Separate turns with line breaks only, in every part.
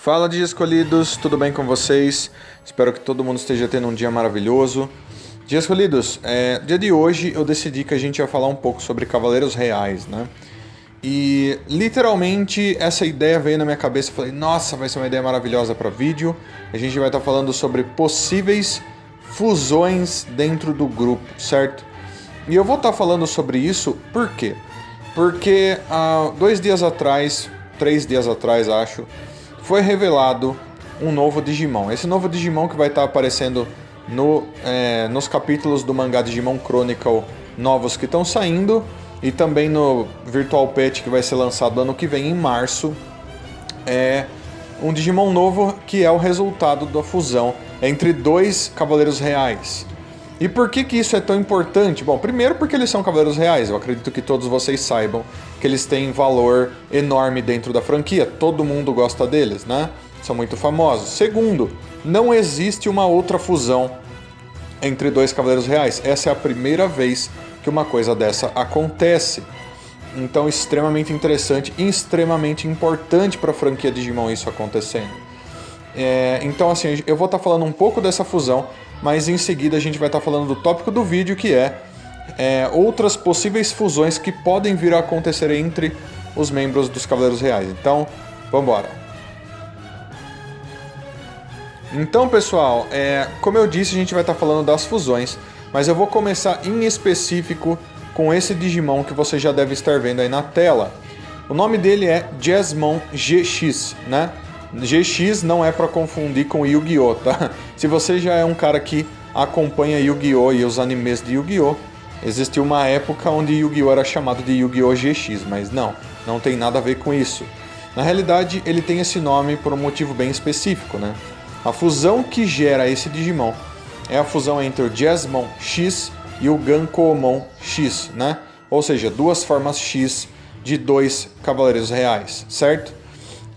Fala, Dias Escolhidos, tudo bem com vocês? Espero que todo mundo esteja tendo um dia maravilhoso. Dias Escolhidos, dia de hoje eu decidi que a gente ia falar um pouco sobre Cavaleiros Reais, né? E literalmente essa ideia veio na minha cabeça, falei, nossa, vai ser uma ideia maravilhosa para vídeo. A gente vai estar falando sobre possíveis fusões dentro do grupo, certo? E eu vou estar falando sobre isso por quê? Porque há 2 dias atrás, 3 dias atrás acho, foi revelado um novo Digimon. Esse novo Digimon que vai estar aparecendo nos capítulos do mangá Digimon Chronicle novos que estão saindo e também no Virtual Pet que vai ser lançado ano que vem, em março. É um Digimon novo que é o resultado da fusão entre 2 Cavaleiros Reais. E por que isso é tão importante? Bom, primeiro porque eles são Cavaleiros Reais. Eu acredito que todos vocês saibam que eles têm valor enorme dentro da franquia. Todo mundo gosta deles, né? São muito famosos. Segundo, não existe uma outra fusão entre 2 Cavaleiros Reais. Essa é a primeira vez que uma coisa dessa acontece. Então, extremamente interessante e extremamente importante para a franquia Digimon isso acontecendo. Então, assim, eu vou estar falando um pouco dessa fusão, mas em seguida a gente vai estar falando do tópico do vídeo, que é outras possíveis fusões que podem vir a acontecer entre os membros dos Cavaleiros Reais. Então, vamos embora. Então, pessoal, como eu disse, a gente vai estar falando das fusões, mas eu vou começar em específico com esse Digimon que você já deve estar vendo aí na tela. O nome dele é Jasmon GX, né? GX não é para confundir com Yu-Gi-Oh, tá? Se você já é um cara que acompanha Yu-Gi-Oh e os animes de Yu-Gi-Oh, existiu uma época onde Yu-Gi-Oh era chamado de Yu-Gi-Oh GX, mas não tem nada a ver com isso. Na realidade, ele tem esse nome por um motivo bem específico, né? A fusão que gera esse Digimon é a fusão entre o Jasmon X e o Gankomon X, né? Ou seja, 2 formas X de 2 Cavaleiros Reais, certo?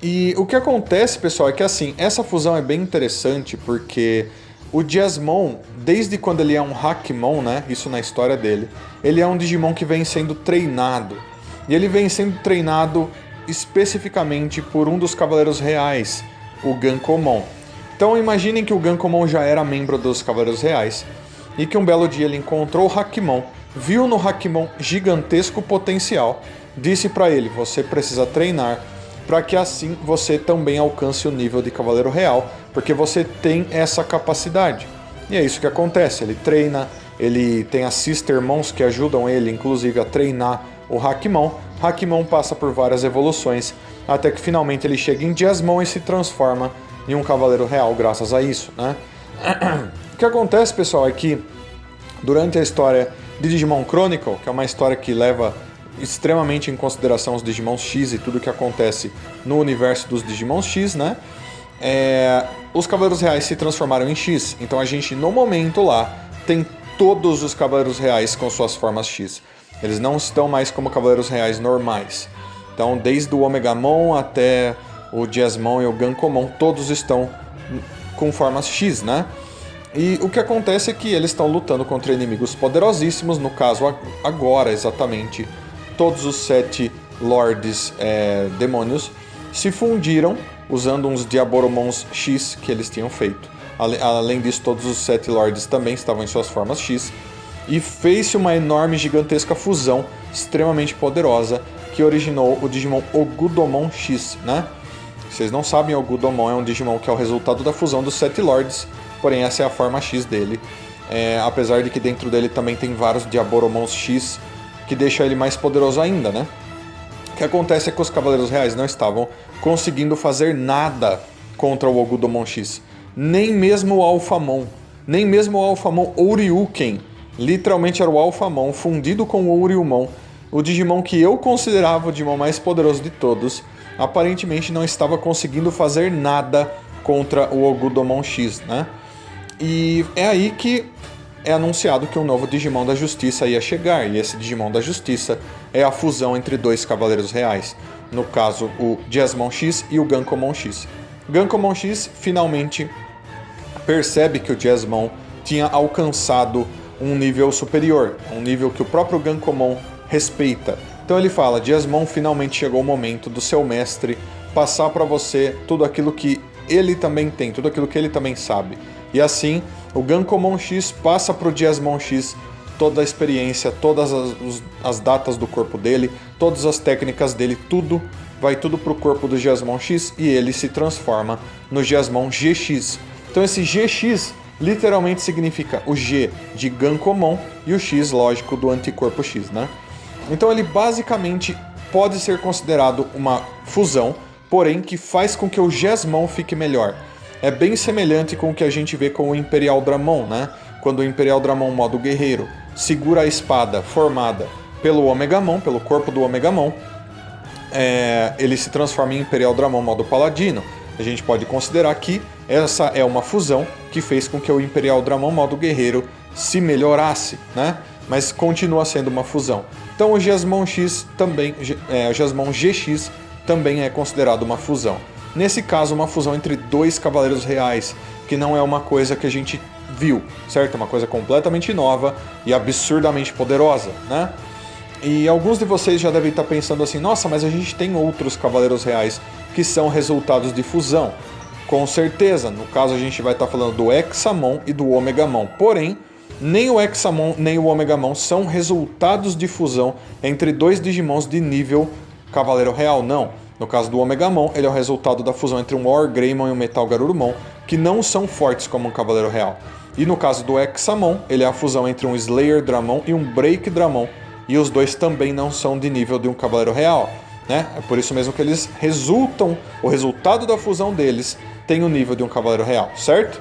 E o que acontece, pessoal, é que assim, essa fusão é bem interessante porque o Jasmon, desde quando ele é um Hakmon, né, isso na história dele, ele é um Digimon que vem sendo treinado. E ele vem sendo treinado especificamente por um dos Cavaleiros Reais, o Gankomon. Então imaginem que o Gankomon já era membro dos Cavaleiros Reais e que um belo dia ele encontrou o Hakmon, viu no Hakmon gigantesco potencial, disse para ele, você precisa treinar para que assim você também alcance o nível de Cavaleiro Real, porque você tem essa capacidade. E é isso que acontece, ele treina, ele tem as Sistermons que ajudam ele, inclusive, a treinar o Hakmon. Hakmon passa por várias evoluções, até que finalmente ele chega em Jasmon e se transforma em um Cavaleiro Real graças a isso, né? O que acontece, pessoal, é que durante a história de Digimon Chronicle, que é uma história que leva extremamente em consideração os Digimons X e tudo que acontece no universo dos Digimons X, né? Os Cavaleiros Reais se transformaram em X, então a gente no momento lá tem todos os Cavaleiros Reais com suas formas X. Eles não estão mais como Cavaleiros Reais normais. Então desde o Omegamon até o Jasmon e o Gankomon, todos estão com formas X, né? E o que acontece é que eles estão lutando contra inimigos poderosíssimos, no caso agora exatamente todos os 7 Lords demônios se fundiram usando uns Diaboromons X que eles tinham feito. Além disso, todos os 7 Lords também estavam em suas formas X. E fez-se uma enorme, gigantesca fusão extremamente poderosa que originou o Digimon Ogudomon X, né? Vocês não sabem, o Ogudomon é um Digimon que é o resultado da fusão dos 7 Lords, porém essa é a forma X dele. Apesar de que dentro dele também tem vários Diaboromons X, que deixa ele mais poderoso ainda, né? O que acontece é que os Cavaleiros Reais não estavam conseguindo fazer nada contra o Ogudomon X. Nem mesmo o Alphamon. Nem mesmo o Alphamon Oryuken. Literalmente era o Alphamon fundido com o Oryumon. O Digimon que eu considerava o Digimon mais poderoso de todos. Aparentemente não estava conseguindo fazer nada contra o Ogudomon X, né? E é aí que é anunciado que um novo Digimon da Justiça ia chegar, e esse Digimon da Justiça é a fusão entre 2 Cavaleiros Reais, no caso o Jasmon X e o Gankomon X. Gankomon X finalmente percebe que o Jasmon tinha alcançado um nível superior, um nível que o próprio Gankomon respeita. Então ele fala, Jasmon finalmente chegou o momento do seu mestre passar para você tudo aquilo que ele também tem, tudo aquilo que ele também sabe. E assim, o Gankomon X passa para o Diasmon X toda a experiência, todas as datas do corpo dele, todas as técnicas dele, tudo vai tudo para o corpo do Diasmon X e ele se transforma no Diasmon GX. Então esse GX literalmente significa o G de Gankomon e o X, lógico, do anticorpo X, né? Então ele basicamente pode ser considerado uma fusão, porém que faz com que o Gesmon fique melhor. É bem semelhante com o que a gente vê com o Imperial Dramon, né? Quando o Imperial Dramon modo guerreiro segura a espada formada pelo Omegamon, pelo corpo do Omegamon, ele se transforma em Imperial Dramon modo paladino. A gente pode considerar que essa é uma fusão que fez com que o Imperial Dramon modo guerreiro se melhorasse, né? Mas continua sendo uma fusão. Então o Gesmon X também, o Gesmon GX também é considerado uma fusão. Nesse caso, uma fusão entre dois Cavaleiros Reais, que não é uma coisa que a gente viu, certo? É uma coisa completamente nova e absurdamente poderosa, né? E alguns de vocês já devem estar pensando assim, nossa, mas a gente tem outros Cavaleiros Reais que são resultados de fusão. Com certeza, no caso a gente vai estar falando do Hexamon e do Omegamon. Porém, nem o Hexamon nem o Omegamon são resultados de fusão entre dois Digimons de nível Cavaleiro Real, não. No caso do Omegamon, ele é o resultado da fusão entre um Wargreymon e um Metal Garurumon, que não são fortes como um Cavaleiro Real. E no caso do Hexamon, ele é a fusão entre um Slayer Dramon e um Break Dramon, e os dois também não são de nível de um Cavaleiro Real, né? É por isso mesmo que eles resultam, o resultado da fusão deles tem o nível de um Cavaleiro Real, certo?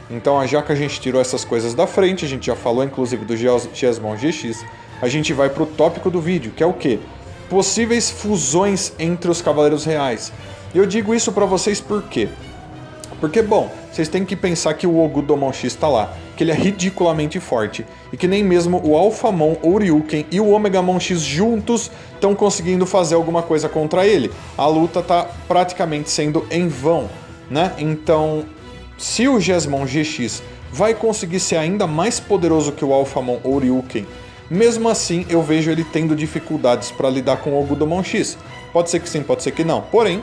Então, já que a gente tirou essas coisas da frente, a gente já falou inclusive do Gesmon GX, a gente vai para o tópico do vídeo, que é o quê? Possíveis fusões entre os Cavaleiros Reais. E eu digo isso para vocês por quê? Porque, bom, vocês têm que pensar que o Ogudomon X está lá, que ele é ridiculamente forte, e que nem mesmo o Alphamon, o Ryuken e o Omegamon X juntos estão conseguindo fazer alguma coisa contra ele. A luta está praticamente sendo em vão, né? Então, se o Gesmon GX vai conseguir ser ainda mais poderoso que o Alphamon ou Ryuken, mesmo assim eu vejo ele tendo dificuldades para lidar com o Ogudomon X. Pode ser que sim, pode ser que não. Porém,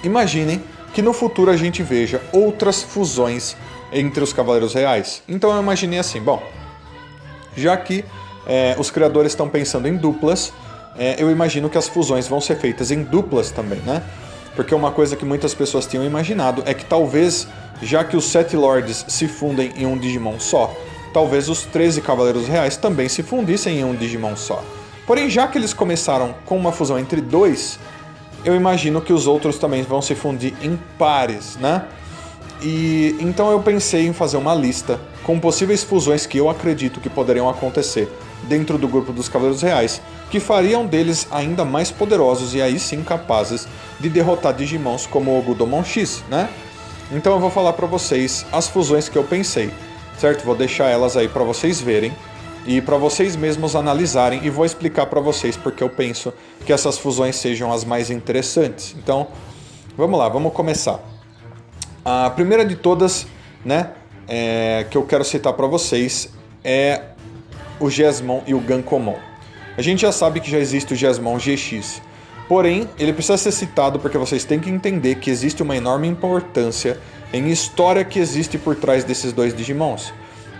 imaginem que no futuro a gente veja outras fusões entre os Cavaleiros Reais. Então eu imaginei assim, bom, já que os criadores estão pensando em duplas, eu imagino que as fusões vão ser feitas em duplas também, né? Porque uma coisa que muitas pessoas tinham imaginado é que talvez, já que os 7 Lords se fundem em um Digimon só, talvez os 13 Cavaleiros Reais também se fundissem em um Digimon só. Porém, já que eles começaram com uma fusão entre dois, eu imagino que os outros também vão se fundir em pares, né? E então eu pensei em fazer uma lista com possíveis fusões que eu acredito que poderiam acontecer dentro do grupo dos Cavaleiros Reais, que fariam deles ainda mais poderosos e aí sim capazes de derrotar Digimons como o Ogudomon X, né? Então eu vou falar pra vocês as fusões que eu pensei, certo? Vou deixar elas aí pra vocês verem e pra vocês mesmos analisarem e vou explicar pra vocês porque eu penso que essas fusões sejam as mais interessantes. Então, vamos lá, vamos começar. A primeira de todas, né, que eu quero citar pra vocês é o Gesmon e o Gankomon. A gente já sabe que já existe o Gesmon GX, porém, ele precisa ser citado porque vocês têm que entender que existe uma enorme importância em história que existe por trás desses dois Digimons.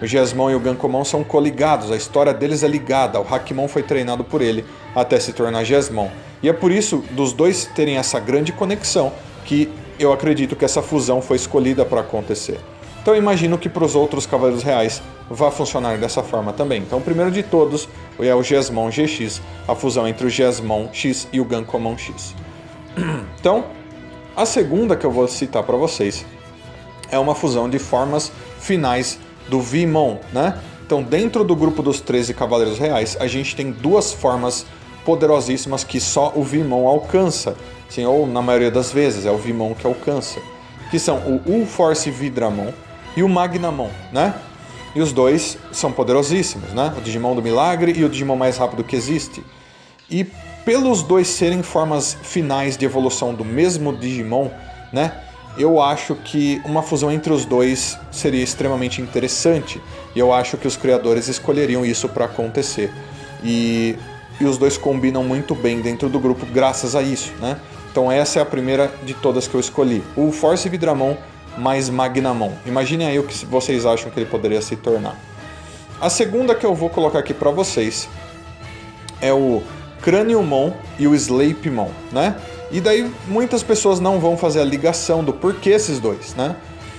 O Gesmon e o Gankomon são coligados, a história deles é ligada, o Hakimon foi treinado por ele até se tornar Gesmon. E é por isso, dos dois terem essa grande conexão, que eu acredito que essa fusão foi escolhida para acontecer. Então eu imagino que para os outros Cavaleiros Reais vai funcionar dessa forma também. Então o primeiro de todos é o Gesmon GX, a fusão entre o Gesmon X e o Gankomon X. Então, a segunda que eu vou citar para vocês é uma fusão de formas finais do Vmon, né? Então dentro do grupo dos 13 Cavaleiros Reais, a gente tem duas formas poderosíssimas que só o Vmon alcança. Sim, ou na maioria das vezes é o Vmon que alcança. Que são o U-Force Vidramon e o Magnamon, né? E os dois são poderosíssimos, né? O Digimon do Milagre e o Digimon mais rápido que existe. E pelos dois serem formas finais de evolução do mesmo Digimon, né? Eu acho que uma fusão entre os dois seria extremamente interessante. E eu acho que os criadores escolheriam isso para acontecer. E os dois combinam muito bem dentro do grupo graças a isso, né? Então essa é a primeira de todas que eu escolhi. O Force Vidramon mais Magnamon. Imaginem aí o que vocês acham que ele poderia se tornar. A segunda que eu vou colocar aqui para vocês é o Craniumon e o Slapemon, né? E daí muitas pessoas não vão fazer a ligação do porquê esses dois, né?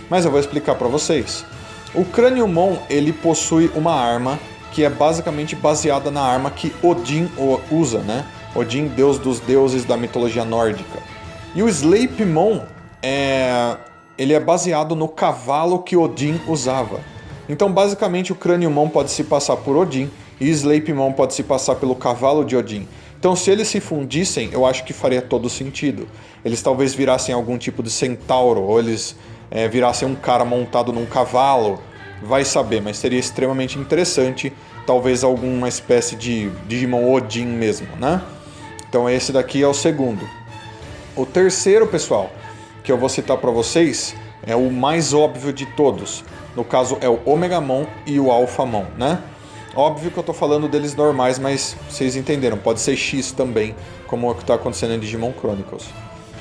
Mas eu vou explicar para vocês. O Craniumon, ele possui uma arma que é basicamente baseada na arma que Odin usa, né? Odin, deus dos deuses da mitologia nórdica. E o Slapemon, ele é baseado no cavalo que Odin usava. Então, basicamente, o Craniumon pode se passar por Odin e Slapemon pode se passar pelo cavalo de Odin. Então, se eles se fundissem, eu acho que faria todo sentido. Eles talvez virassem algum tipo de centauro, ou eles virassem um cara montado num cavalo. Vai saber, mas seria extremamente interessante. Talvez alguma espécie de Digimon Odin mesmo, né? Então, esse daqui é o segundo. O terceiro, pessoal, que eu vou citar para vocês, é o mais óbvio de todos. No caso, é o Omegamon e o Alphamon, né? Óbvio que eu tô falando deles normais, mas vocês entenderam. Pode ser X também, como é o que está acontecendo em Digimon Chronicles.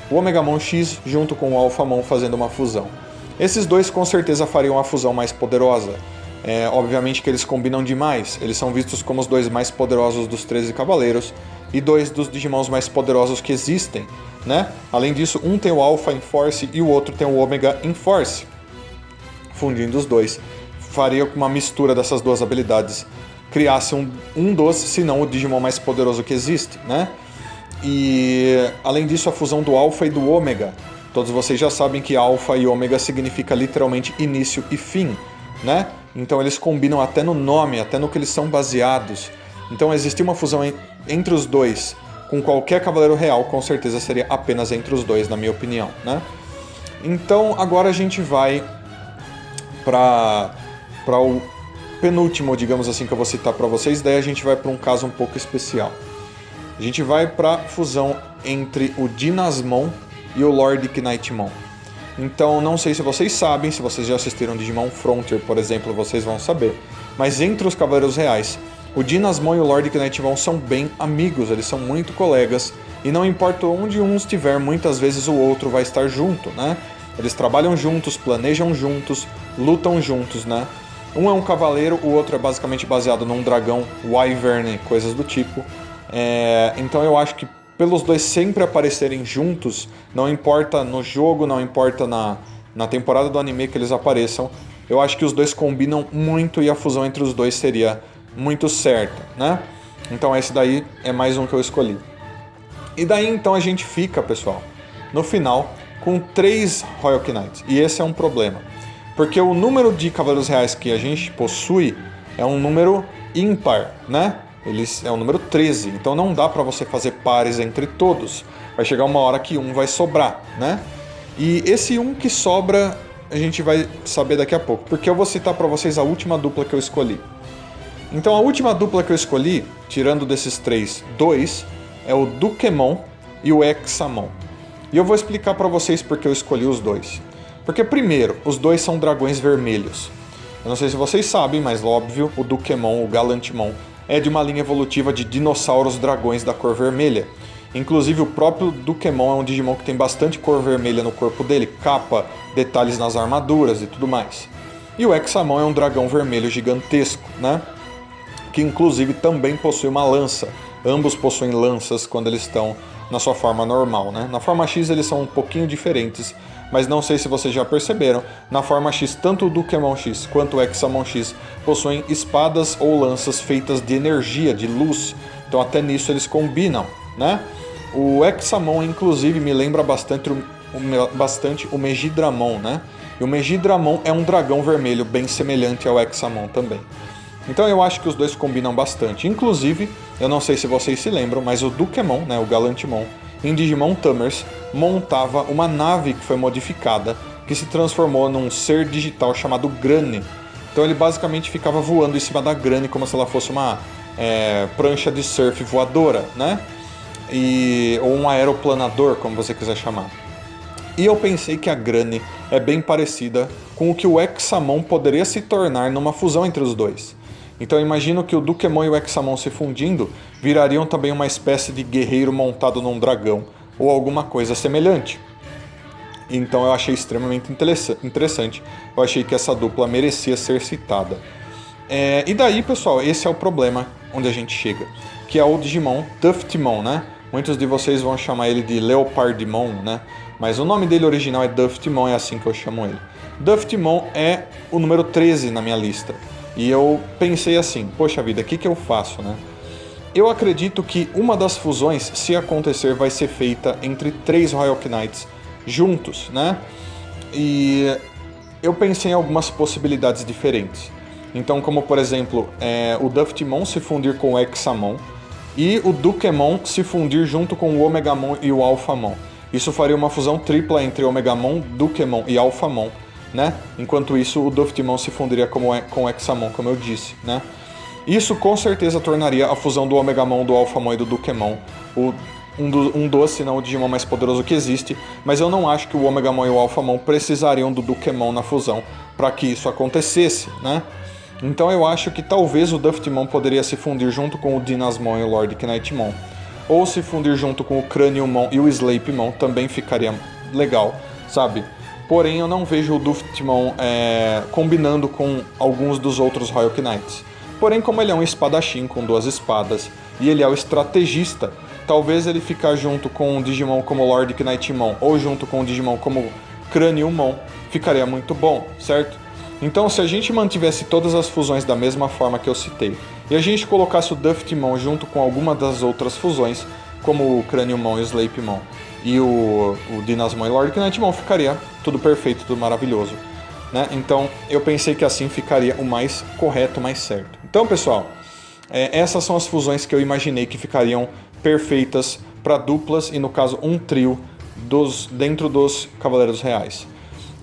O Omegamon X junto com o Alphamon fazendo uma fusão. Esses dois com certeza fariam a fusão mais poderosa. Obviamente que eles combinam demais. Eles são vistos como os dois mais poderosos dos 13 Cavaleiros e dois dos Digimons mais poderosos que existem, né? Além disso, um tem o Alpha em Force e o outro tem o Omega em Force. Fundindo os dois, faria uma mistura dessas duas habilidades, criasse um dos, se não o Digimon mais poderoso que existe, né? E além disso, a fusão do Alpha e do Ômega. Todos vocês já sabem que Alpha e Ômega significa literalmente início e fim, né? Então eles combinam até no nome, até no que eles são baseados. Então existir uma fusão entre os dois com qualquer cavaleiro real, com certeza seria apenas entre os dois, na minha opinião, né? Então agora a gente vai para o penúltimo, digamos assim, que eu vou citar para vocês. Daí a gente vai para um caso um pouco especial. A gente vai para a fusão entre o Dynasmon e o Lord Knightmon. Então, não sei se vocês sabem, se vocês já assistiram Digimon Frontier, por exemplo, vocês vão saber. Mas entre os Cavaleiros Reais, o Dynasmon e o Lord Knightmon são bem amigos, eles são muito colegas. E não importa onde um estiver, muitas vezes o outro vai estar junto, né? Eles trabalham juntos, planejam juntos, lutam juntos, né? Um é um cavaleiro, o outro é basicamente baseado num dragão, Wyvern, coisas do tipo. Então eu acho que pelos dois sempre aparecerem juntos, não importa no jogo, não importa na temporada do anime que eles apareçam, eu acho que os dois combinam muito e a fusão entre os dois seria muito certa, né? Então esse daí é mais um que eu escolhi. E daí então a gente fica, pessoal, no final com 3 Royal Knights. E esse é um problema, porque o número de Cavaleiros Reais que a gente possui é um número ímpar, né? É o número 13, então não dá para você fazer pares entre todos. Vai chegar uma hora que um vai sobrar, né? E esse um que sobra a gente vai saber daqui a pouco, porque eu vou citar para vocês a última dupla que eu escolhi. Então a última dupla que eu escolhi, tirando desses 3, 2, é o Dukemon e o Examon. E eu vou explicar para vocês porque eu escolhi os dois. Porque primeiro, os dois são dragões vermelhos. Eu não sei se vocês sabem, mas óbvio, o Dukemon, o Galantmon, é de uma linha evolutiva de dinossauros dragões da cor vermelha. Inclusive o próprio Dukemon é um Digimon que tem bastante cor vermelha no corpo dele, capa, detalhes nas armaduras e tudo mais. E o Examon é um dragão vermelho gigantesco, né? Que inclusive também possui uma lança. Ambos possuem lanças quando eles estão na sua forma normal, né? Na forma X eles são um pouquinho diferentes, mas não sei se vocês já perceberam, na forma X, tanto o Dukemon X quanto o Examon X possuem espadas ou lanças feitas de energia, de luz, então até nisso eles combinam, né? O Examon, inclusive, me lembra bastante o Megidramon, né? E o Megidramon é um dragão vermelho bem semelhante ao Examon também. Então eu acho que os dois combinam bastante. Inclusive, eu não sei se vocês se lembram, mas o Dukemon, né, o Galantmon, em Digimon Tamers, montava uma nave que foi modificada, que se transformou num ser digital chamado Grane. Então ele basicamente ficava voando em cima da Grane como se ela fosse uma prancha de surf voadora, né? Ou um aeroplanador, como você quiser chamar. E eu pensei que a Grane é bem parecida com o que o Examon poderia se tornar numa fusão entre os dois. Então eu imagino que o Dukemon e o Examon se fundindo virariam também uma espécie de guerreiro montado num dragão, ou alguma coisa semelhante. Então eu achei extremamente interessante. Eu achei que essa dupla merecia ser citada. E daí, pessoal, esse é o problema onde a gente chega, que é o Digimon Duftimon, né? Muitos de vocês vão chamar ele de Leopardimon, né? Mas o nome dele original é Duftimon, é assim que eu chamo ele. Duftimon é o número 13 na minha lista. E eu pensei assim, poxa vida, o que eu faço, né? Eu acredito que uma das fusões, se acontecer, vai ser feita entre 3 Royal Knights juntos, né? E eu pensei em algumas possibilidades diferentes. Então, como por exemplo, o Duftimon se fundir com o Examon e o Dukemon se fundir junto com o Omegamon e o Alphamon. Isso faria uma fusão tripla entre Omegamon, Dukemon e Alphamon, né? Enquanto isso, o Duftimon se fundiria com o Examon, como eu disse, né? Isso com certeza tornaria a fusão do Omegamon, do Alphamon e do Dukemon um doce, não o Digimon mais poderoso que existe, mas eu não acho que o Omegamon e o Alphamon precisariam do Dukemon na fusão para que isso acontecesse, né? Então eu acho que talvez o Duftimon poderia se fundir junto com o Dynasmon e o Lord Knightmon, ou se fundir junto com o Craniumon e o Slapemon, também ficaria legal, sabe? Porém eu não vejo o Duftimon combinando com alguns dos outros Royal Knights. Porém, como ele é um espadachim com 2 espadas e ele é o estrategista, talvez ele ficar junto com um Digimon como Lord Knightmon ou junto com um Digimon como Craniumon ficaria muito bom, certo? Então, se a gente mantivesse todas as fusões da mesma forma que eu citei e a gente colocasse o Duftimon junto com alguma das outras fusões, como o Craniumon e o Slapemon e o Dynasmon e Lord Knightmon, ficaria tudo perfeito, tudo maravilhoso, né? Então, eu pensei que assim ficaria o mais correto, mais certo. Então, pessoal, essas são as fusões que eu imaginei que ficariam perfeitas para duplas e, no caso, um trio dentro dos Cavaleiros Reais.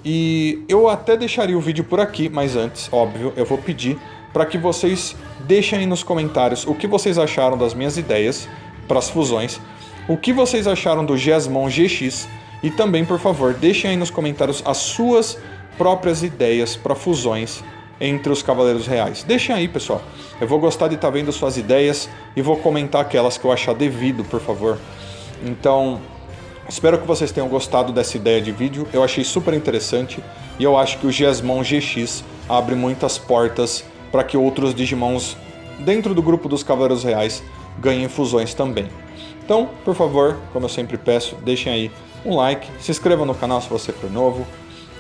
E eu até deixaria o vídeo por aqui, mas antes, óbvio, eu vou pedir para que vocês deixem aí nos comentários o que vocês acharam das minhas ideias para as fusões, o que vocês acharam do Gesmon GX e também, por favor, deixem aí nos comentários as suas próprias ideias para fusões entre os Cavaleiros Reais. Deixem aí, pessoal. Eu vou gostar de estar vendo suas ideias e vou comentar aquelas que eu achar devido, por favor. Então, espero que vocês tenham gostado dessa ideia de vídeo. Eu achei super interessante e eu acho que o Gesmon GX abre muitas portas para que outros Digimons dentro do grupo dos Cavaleiros Reais ganhem fusões também. Então, por favor, como eu sempre peço, deixem aí um like, se inscrevam no canal se você for novo,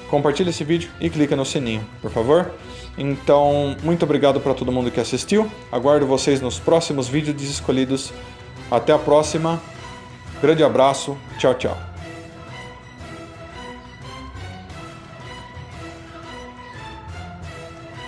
compartilhe esse vídeo e clique no sininho, por favor. Então, muito obrigado para todo mundo que assistiu. Aguardo vocês nos próximos vídeos escolhidos. Até a próxima. Grande abraço. Tchau, tchau.